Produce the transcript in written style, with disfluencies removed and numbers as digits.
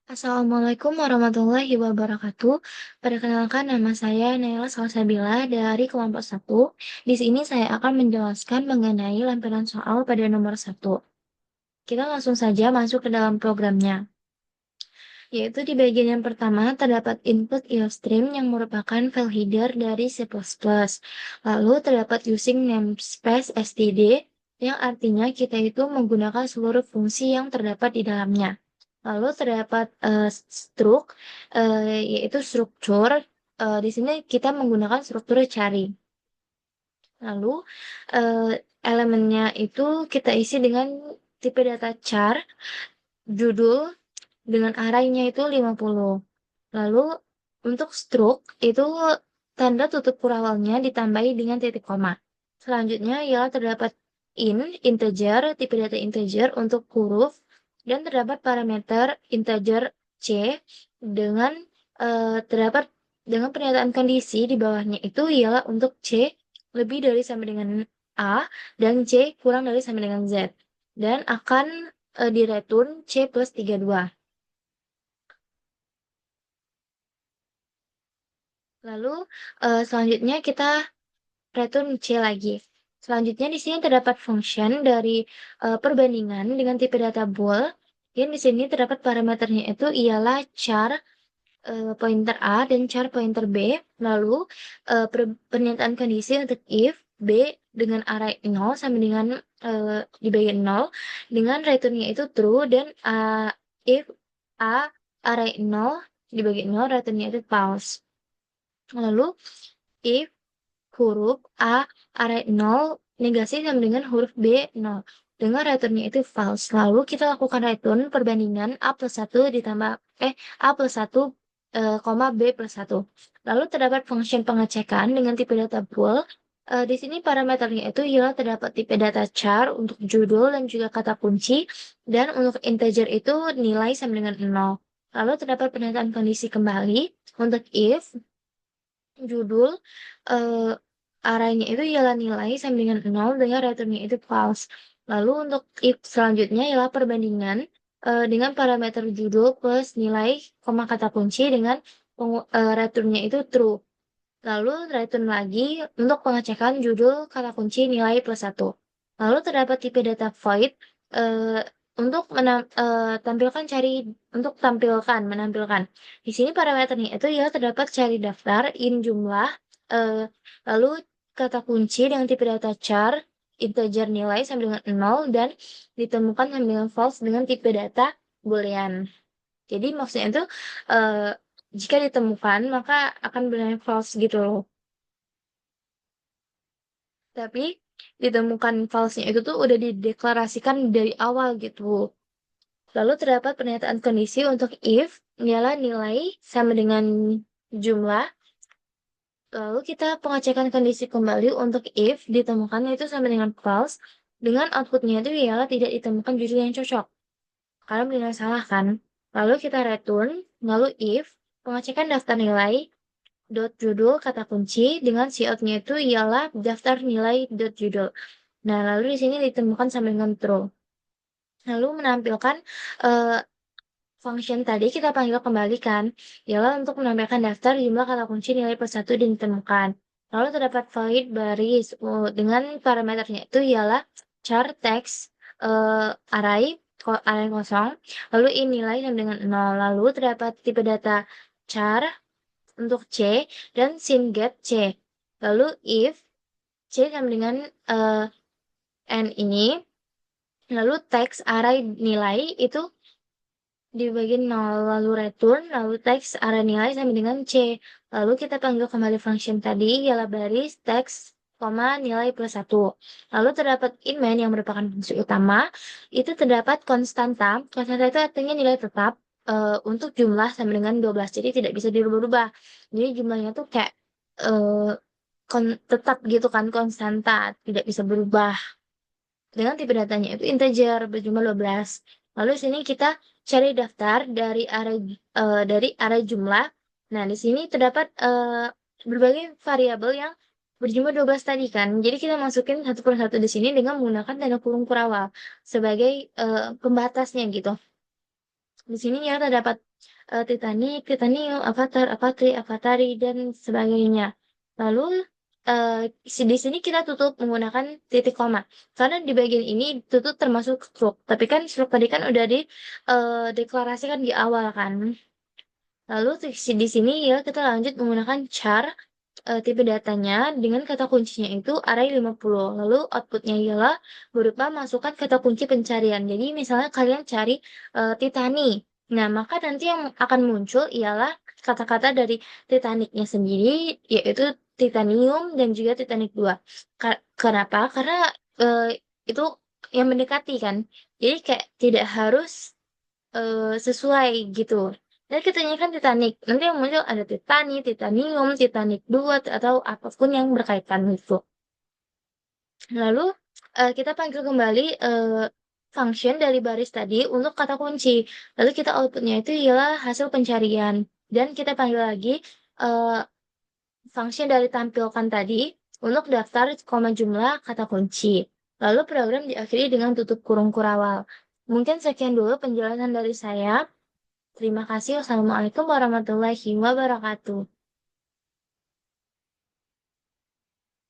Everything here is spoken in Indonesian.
Assalamualaikum warahmatullahi wabarakatuh. Perkenalkan nama saya Naila Salsabila dari kelompok 1. Di sini saya akan menjelaskan mengenai lampiran soal pada nomor 1. Kita langsung saja masuk ke dalam programnya. Yaitu di bagian yang pertama terdapat input IOStream yang merupakan file header dari C++. Lalu terdapat using namespace std yang artinya kita itu menggunakan seluruh fungsi yang terdapat di dalamnya. Lalu terdapat struct, yaitu struktur. Di sini kita menggunakan struktur cari. Lalu elemennya itu kita isi dengan tipe data char, judul, dengan arraynya itu 50. Lalu untuk struct itu tanda tutup kurawalnya ditambahi dengan titik koma. Selanjutnya ialah terdapat integer, tipe data integer untuk huruf, dan terdapat parameter integer c dengan terdapat dengan pernyataan kondisi di bawahnya itu ialah untuk c lebih dari sama dengan a dan c kurang dari sama dengan z, dan akan direturn c plus 32. Lalu selanjutnya kita return C lagi. Selanjutnya di sini terdapat function dari perbandingan dengan tipe data bool. Dan di sini terdapat parameternya itu ialah char pointer A dan char pointer B. Lalu pernyataan kondisi untuk if B dengan array 0 sama dengan di bagian 0 dengan returnnya itu true, dan if A array 0 di bagian 0 returnnya itu false. Lalu if huruf A array 0 negasi sama dengan huruf B 0 dengan returnnya itu false. Lalu kita lakukan return perbandingan A plus 1 ditambah A plus 1, koma B plus 1. Lalu terdapat function pengecekan dengan tipe data bool. Di sini parameternya itu ialah terdapat tipe data char untuk judul dan juga kata kunci, dan untuk integer itu nilai sama dengan 0. Lalu terdapat pernyataan kondisi kembali untuk if judul arraynya itu ialah nilai sama dengan 0 dengan returnnya itu false. Lalu untuk if selanjutnya ialah perbandingan dengan parameter judul plus nilai koma kata kunci dengan returnnya itu true. Lalu return lagi untuk pengecekan judul kata kunci nilai plus 1. Lalu terdapat tipe data void untuk menampilkan. Di sini parameternya itu ya terdapat cari daftar in jumlah, lalu kata kunci dengan tipe data char integer nilai sama dengan 0 dan ditemukan sama dengan false dengan tipe data boolean. Jadi maksudnya itu jika ditemukan maka akan bernilai false gitu loh. Tapi ditemukan false-nya itu tuh udah dideklarasikan dari awal gitu. Lalu terdapat pernyataan kondisi untuk if ialah nilai sama dengan jumlah. Lalu kita pengecekan kondisi kembali untuk if ditemukannya itu sama dengan false, dengan outputnya itu ialah tidak ditemukan judul yang cocok. Karena bernilai salah kan? Lalu kita return, lalu if pengecekan daftar nilai dot judul kata kunci dengan cout-nya itu ialah daftar nilai dot judul. Nah, lalu di sini ditemukan sama dengan true. Lalu menampilkan function tadi kita panggil kembali kan, ialah untuk menampilkan daftar jumlah kata kunci nilai per satu dan ditemukan. Lalu terdapat void baris dengan parameternya itu ialah char text array kosong, lalu in nilai sama dengan 0. Lalu terdapat tipe data char untuk C dan get C. Lalu if C sama dengan n ini, lalu text array nilai itu di bagian 0, lalu return, lalu text array nilai sama dengan C. Lalu kita panggil kembali function tadi, ialah baris text, koma nilai plus 1. Lalu terdapat inmain yang merupakan fungsi utama, itu terdapat konstanta. Konstanta itu artinya nilai tetap untuk jumlah sama dengan 12, jadi tidak bisa dirubah-rubah. Jadi jumlahnya tuh kayak tetap gitu kan, konstanta, tidak bisa berubah. Dengan tipe datanya itu integer berjumlah 12. Lalu di sini kita cari daftar dari array jumlah. Nah, di sini terdapat berbagai variabel yang berjumlah 12 tadi kan. Jadi kita masukin satu per satu di sini dengan menggunakan tanda kurung kurawal sebagai pembatasnya gitu. Di sini ya terdapat Titanic, Titanium, Avatar, Avatri, Avatari, dan sebagainya. Lalu di sini kita tutup menggunakan titik koma. Karena di bagian ini tutup termasuk stroke. Tapi kan stroke tadi kan udah deklarasikan di awal kan. Lalu di sini ya kita lanjut menggunakan char tipe datanya dengan kata kuncinya itu array 50. Lalu outputnya ialah berupa masukkan kata kunci pencarian. Jadi misalnya kalian cari Titanic. Nah, maka nanti yang akan muncul ialah kata-kata dari Titanicnya sendiri, yaitu Titanium dan juga Titanic 2. Kenapa? Karena itu yang mendekati kan. Jadi kayak tidak harus sesuai gitu. Dan kita nyanyikan Titanic, nanti yang muncul ada Titanic, Titanium, Titanic 2, atau apapun yang berkaitan gitu. Lalu kita panggil kembali function dari baris tadi untuk kata kunci. Lalu kita outputnya itu ialah hasil pencarian. Dan kita panggil lagi eh, function dari tampilkan tadi untuk daftar koma jumlah kata kunci. Lalu program diakhiri dengan tutup kurung kurawal. Mungkin sekian dulu penjelasan dari saya. Terima kasih. Wassalamualaikum warahmatullahi wabarakatuh.